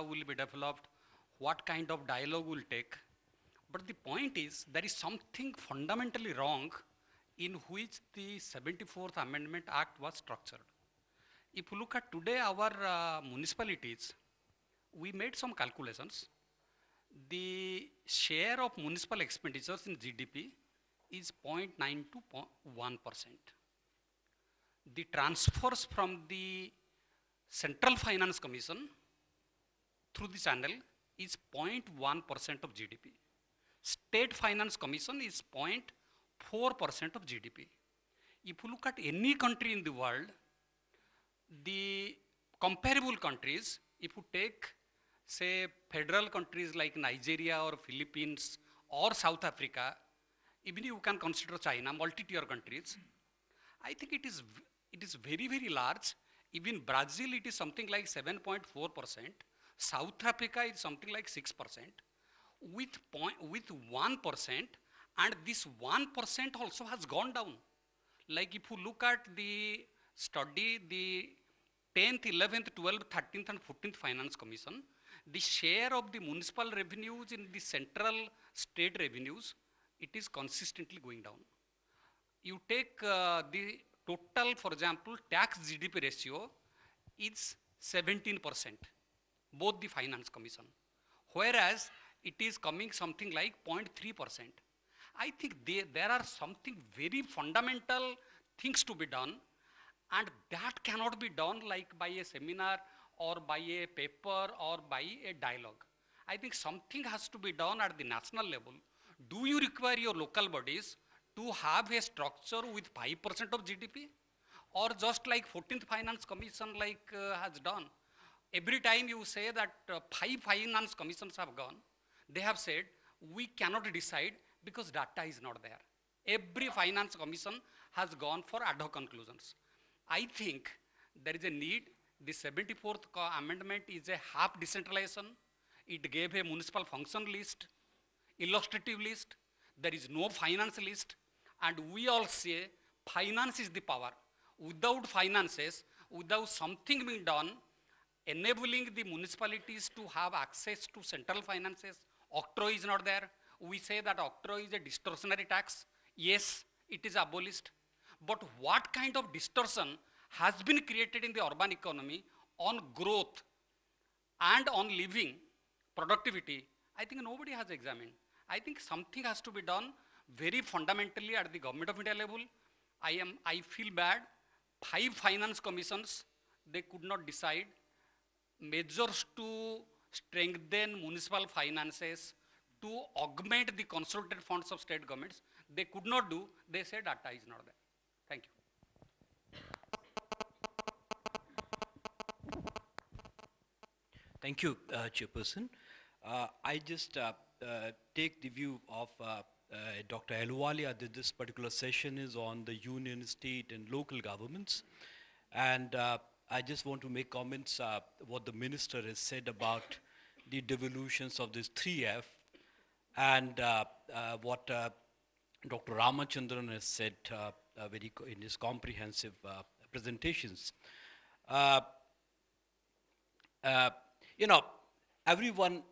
will be developed, what kind of dialogue will take. But the point is, there is something fundamentally wrong in which the 74th Amendment Act was structured. If you look at today, our municipalities, we made some calculations. The share of municipal expenditures in GDP is 0.9 to 1%. The transfers from the Central Finance Commission through the channel is 0.1% of GDP. State Finance Commission is 0.4% of GDP. If you look at any country in the world, the comparable countries, if you take, say, federal countries like Nigeria or Philippines or South Africa, even you can consider China, multi-tier countries, I think it is very, very large. Even Brazil, it is something like 7.4%. South Africa is something like 6%. With 1%, and this 1% also has gone down. Like if you look at the study, the 10th, 11th, 12th, 13th and 14th Finance Commission, the share of the municipal revenues in the central state revenues, it is consistently going down. You take the total, for example, tax GDP ratio is 17%, both the Finance Commission, whereas it is coming something like 0.3%. I think there are something very fundamental things to be done, and that cannot be done like by a seminar or by a paper or by a dialogue. I think something has to be done at the national level. Do you require your local bodies to have a structure with 5% of GDP? Or just like 14th Finance Commission has done? Every time you say that 5 finance commissions have gone, they have said, we cannot decide because data is not there. Every finance commission has gone for ad hoc conclusions. I think there is a need. The 74th amendment is a half decentralization. It gave a municipal function list, illustrative list. There is no finance list. And we all say finance is the power. Without finances, without something being done, enabling the municipalities to have access to central finances, octroi is not there. We say that octroi is a distortionary tax. Yes, it is abolished. But what kind of distortion has been created in the urban economy on growth and on living, productivity? I think nobody has examined. I think something has to be done very fundamentally at the Government of India level. I feel bad. 5 finance commissions, they could not decide measures to strengthen municipal finances, to augment the consolidated funds of state governments. They could not do. They said data is not there. Thank you. Thank you, Chairperson. I just take the view of Dr. Ahluwalia that this particular session is on the union, state, and local governments. And I just want to make comments what the minister has said about the devolutions of this 3F and what Dr. Ramachandran has said in his comprehensive presentations. You know, everyone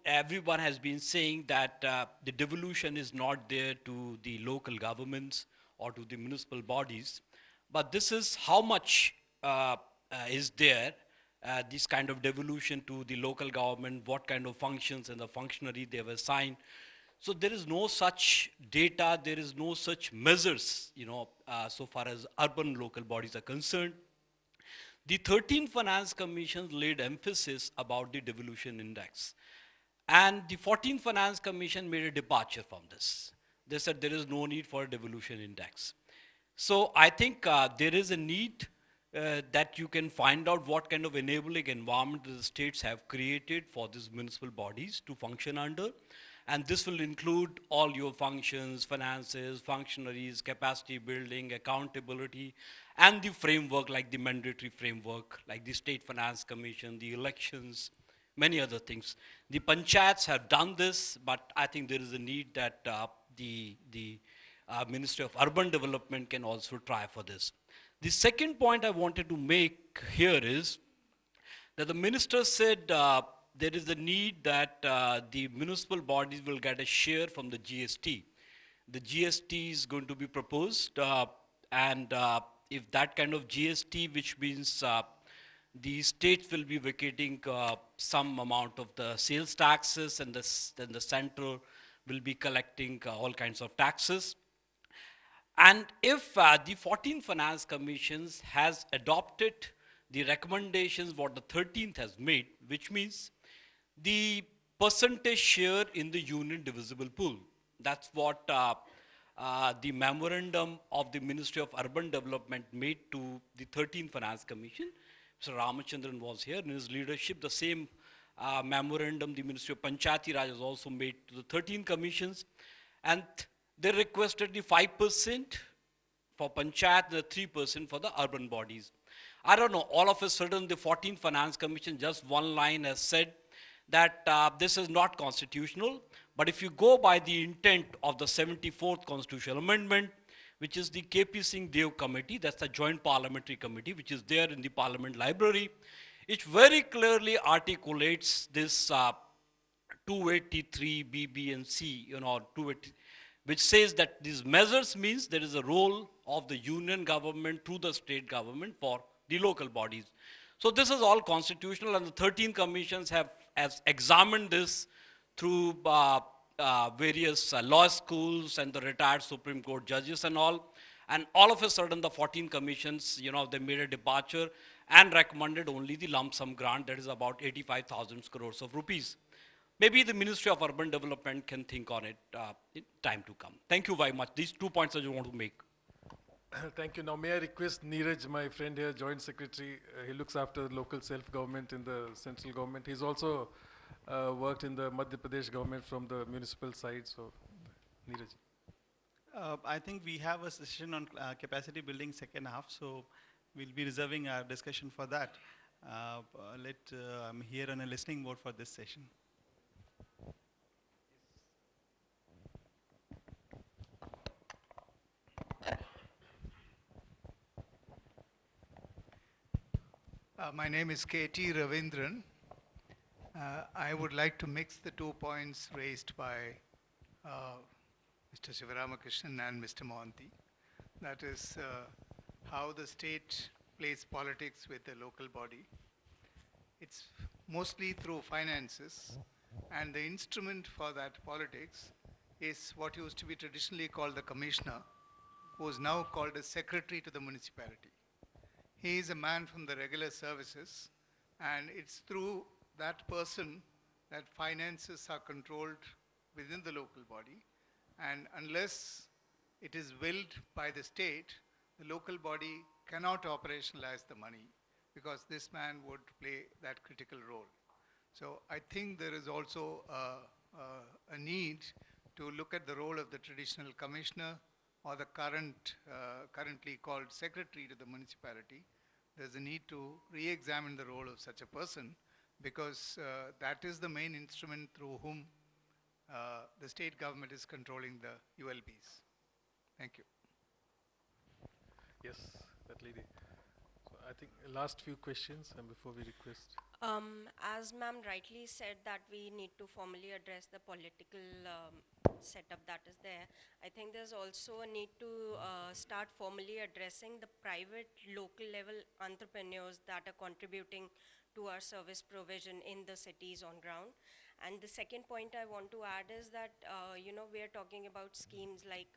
has been saying that the devolution is not there to the local governments or to the municipal bodies, but this is how much is there, this kind of devolution to the local government, what kind of functions and the functionary they have assigned. So there is no such data, there is no such measures, so far as urban local bodies are concerned. The 13th Finance Commission laid emphasis about the devolution index. And the 14th Finance Commission made a departure from this. They said there is no need for a devolution index. So I think there is a need that you can find out what kind of enabling environment the states have created for these municipal bodies to function under. And this will include all your functions, finances, functionaries, capacity building, accountability, and the framework like the mandatory framework, like the State Finance Commission, the elections, many other things. The panchayats have done this, but I think there is a need that the Ministry of Urban Development can also try for this. The second point I wanted to make here is that the minister said there is a need that the municipal bodies will get a share from the GST. The GST is going to be proposed, and if that kind of GST, which means the states will be vacating some amount of the sales taxes, and then the central will be collecting all kinds of taxes. And if the 14th Finance Commissions has adopted the recommendations what the 13th has made, which means the percentage share in the union divisible pool. That's what the memorandum of the Ministry of Urban Development made to the 13th Finance Commission. Mr. Ramachandran was here in his leadership. The same memorandum the Ministry of Panchayati Raj has also made to the 13 commissions. And they requested the 5% for Panchayat, the 3% for the urban bodies. I don't know, all of a sudden the 14th Finance Commission, just one line has said that this is not constitutional, but if you go by the intent of the 74th Constitutional Amendment, which is the KP Singh Dev Committee, that's the Joint Parliamentary Committee, which is there in the Parliament Library, it very clearly articulates this 283 B, B, and C, 280, which says that these measures means there is a role of the union government through the state government for the local bodies. So this is all constitutional, and the 13 commissions have examined this through various law schools and the retired Supreme Court judges and all. And all of a sudden, the 14 commissions, they made a departure and recommended only the lump sum grant, that is about 85,000 crores of rupees. Maybe the Ministry of Urban Development can think on it in time to come. Thank you very much. These 2 points I just want to make. Thank you. Now, may I request Neeraj, my friend here, Joint Secretary, he looks after local self-government in the central government. He's also worked in the Madhya Pradesh government from the municipal side. So, Neeraj. I think we have a session on capacity building second half, so we'll be reserving our discussion for that. I'm here on a listening mode for this session. My name is K.T. Ravindran. I would like to mix the 2 points raised by Mr. Sivaramakrishnan and Mr. Mohanty. That is how the state plays politics with the local body. It's mostly through finances, and the instrument for that politics is what used to be traditionally called the commissioner, who is now called as secretary to the municipality. He is a man from the regular services, and it's through that person that finances are controlled within the local body. And unless it is willed by the state, the local body cannot operationalize the money, because this man would play that critical role. So I think there is also a need to look at the role of the traditional commissioner or the currently called secretary to the municipality. There's a need to re-examine the role of such a person, because that is the main instrument through whom the state government is controlling the ULBs. Thank you. Yes, that lady. So I think last few questions and before we request. As ma'am rightly said that we need to formally address the political setup that is there, I think there's also a need to start formally addressing the private local level entrepreneurs that are contributing to our service provision in the cities on ground. And the second point I want to add is that, we are talking about schemes like,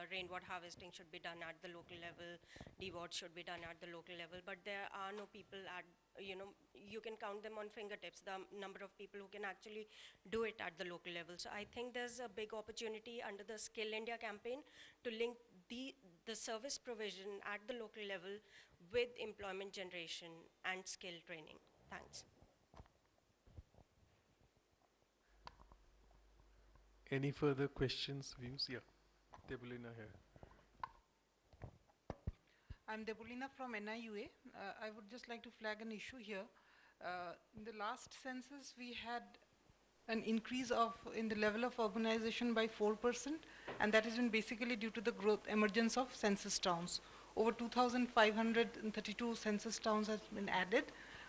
rainwater harvesting should be done at the local level, DWAT should be done at the local level, but there are no people at, you can count them on fingertips, the number of people who can actually do it at the local level. So I think there's a big opportunity under the Skill India campaign to link the service provision at the local level with employment generation and skill training. Thanks. Any further questions, views? Yeah, Debulina here. I'm Debulina from NIUA. I would just like to flag an issue here. In the last census, we had an increase in the level of urbanization by 4%, and that has been basically due to the emergence of census towns. Over 2,532 census towns has been added,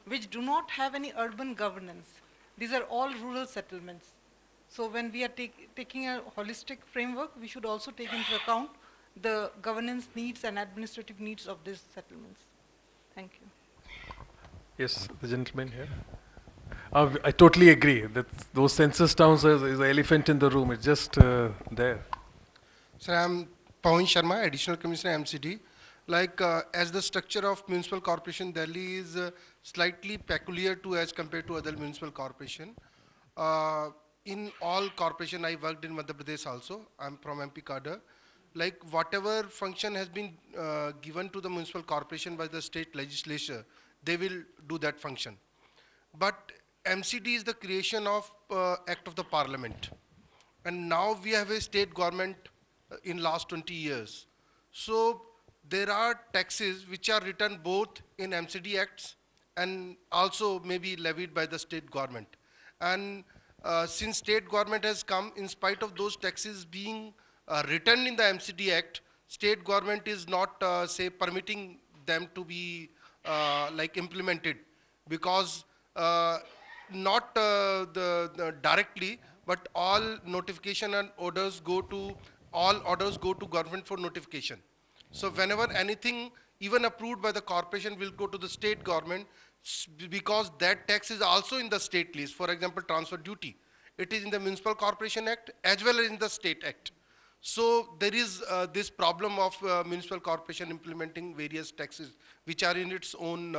which do not have any urban governance. These are all rural settlements. So when we are taking a holistic framework, we should also take into account the governance needs and administrative needs of these settlements. Thank you. Yes, the gentleman here. I totally agree that those census towns is the elephant in the room. It's just there. Sir, I'm Pawan Sharma, Additional Commissioner MCD. Like as the structure of municipal corporation, Delhi is slightly peculiar to as compared to other municipal corporation. In all corporation, I worked in Madhya Pradesh also. I'm from MP cadre. Like whatever function has been given to the municipal corporation by the state legislature, they will do that function. But MCD is the creation of act of the parliament. And now we have a state government in last 20 years. So there are taxes which are written both in MCD acts and also maybe levied by the state government. And since state government has come, in spite of those taxes being written in the MCD act, state government is not, say, permitting them to be like implemented, because not the directly, but all notification and orders go to, all orders go to government for notification. So whenever anything even approved by the corporation will go to the state government, because that tax is also in the state list. For example, transfer duty. It is in the Municipal Corporation Act as well as in the State Act. So there is this problem of municipal corporation implementing various taxes which are in its own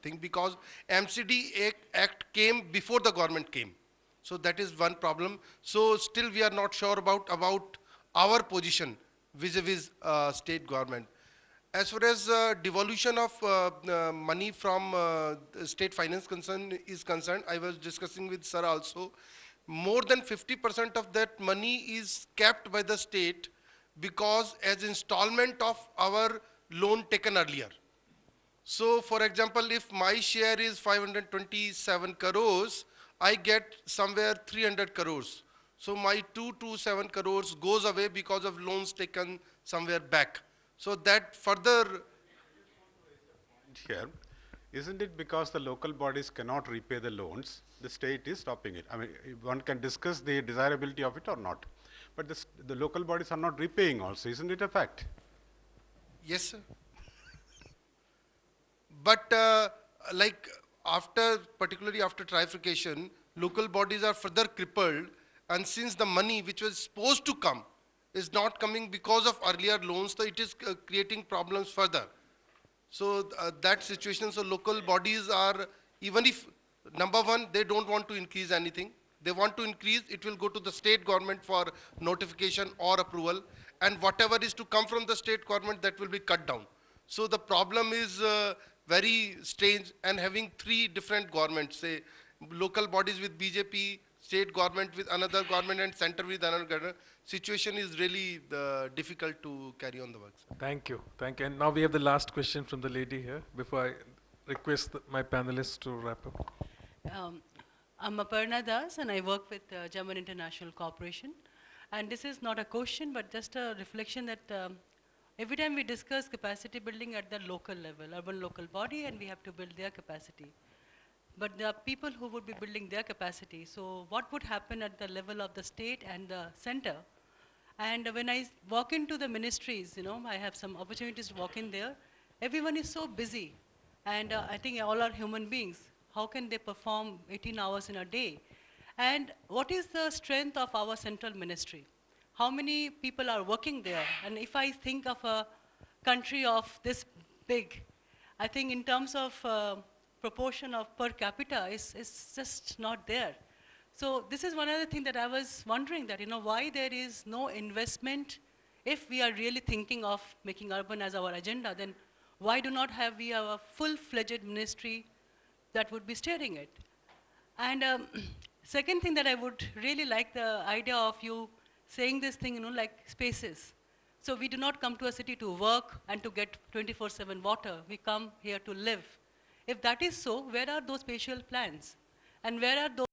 thing, because MCD Act came before the government came. So that is one problem. So still we are not sure about our position vis-a-vis state government. As far as devolution of money from state finance is concerned, I was discussing with sir also, more than 50% of that money is kept by the state because as installment of our loan taken earlier. So for example, if my share is 527 crores, I get somewhere 300 crores. So my 227 crores goes away because of loans taken somewhere back. So that further. Here, isn't it because the local bodies cannot repay the loans, the state is stopping it? I mean, one can discuss the desirability of it or not, but the local bodies are not repaying also, isn't it a fact? Yes, sir. But like after, particularly after trifurcation, local bodies are further crippled, and since the money which was supposed to come is not coming because of earlier loans, so it is creating problems further. So that situation, so local bodies are, even if, number one, they don't want to increase anything, they want to increase, it will go to the state government for notification or approval, and whatever is to come from the state government, that will be cut down. So the problem is very strange, and having three different governments, say local bodies with BJP, state government with another government, and center with another government, situation is really difficult to carry on the work. Thank you. Thank you. And now we have the last question from the lady here before I request my panelists to wrap up. I'm Aparna Das and I work with German International Corporation. And this is not a question, but just a reflection that every time we discuss capacity building at the local level, urban local body, and we have to build their capacity. But there are people who would be building their capacity. So what would happen at the level of the state and the center? And when I walk into the ministries, you know, I have some opportunities to walk in there. Everyone is so busy. And I think all are human beings. How can they perform 18 hours in a day? And what is the strength of our central ministry? How many people are working there? And if I think of a country of this big, I think in terms of proportion of per capita is just not there. So this is one other thing that I was wondering, that, you know, why there is no investment. If we are really thinking of making urban as our agenda, then why do not have we have a full-fledged ministry that would be steering it? And second thing that I would really like the idea of you saying this thing, you know, like spaces. So we do not come to a city to work and to get 24/7 water. We come here to live. If that is so, where are those spatial plans? And where are those